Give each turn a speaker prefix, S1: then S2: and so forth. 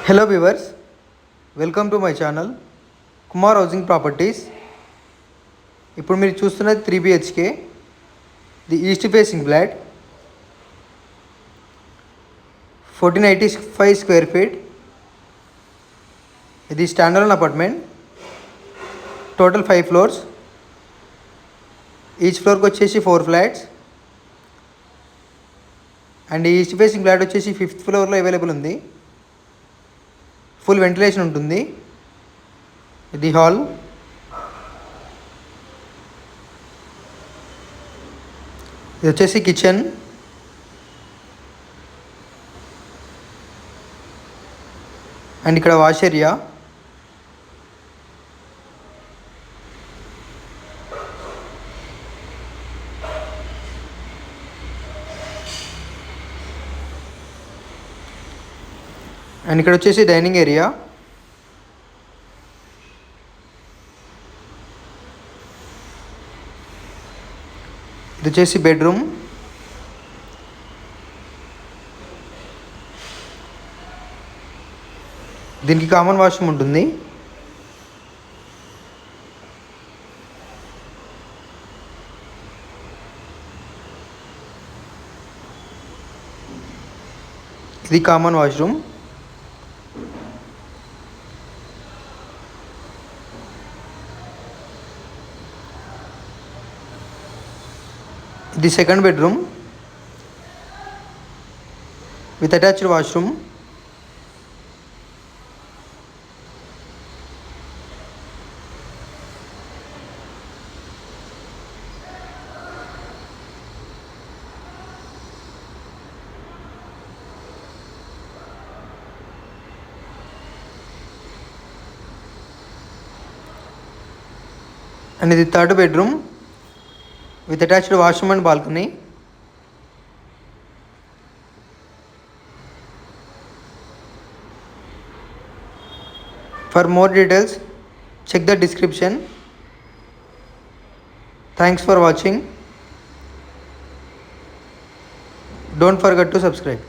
S1: Hello viewers, welcome to my channel Kumar housing properties. ఇప్పుడు మీరు చూస్తున్నది 3 BHK, the east facing flat, 1485 square feet. ఇది standard apartment. Total 5 floors. Each ఫ్లోర్కి వచ్చేసి 4 flats. And ఈ east facing flat వచ్చేసి 5th ఫ్లోర్లో అవైలబుల్ ఉంది. ఫుల్ వెంటిలేషన్ ఉంటుంది. ఇది హాల్. ఇది వచ్చేసి కిచెన్. అండ్ ఇక్కడ వాష్ ఏరియా. అండ్ ఇక్కడ వచ్చేసి డైనింగ్ ఏరియా. ఇది వచ్చేసి బెడ్రూమ్. దీనికి కామన్ వాష్రూమ్ ఉంటుంది. ఇది కామన్ వాష్రూమ్. ఇది second bedroom with attached washroom. And ఇది third bedroom with attached washroom and balcony. For more details, check the description. Thanks for watching. Don't forget to subscribe.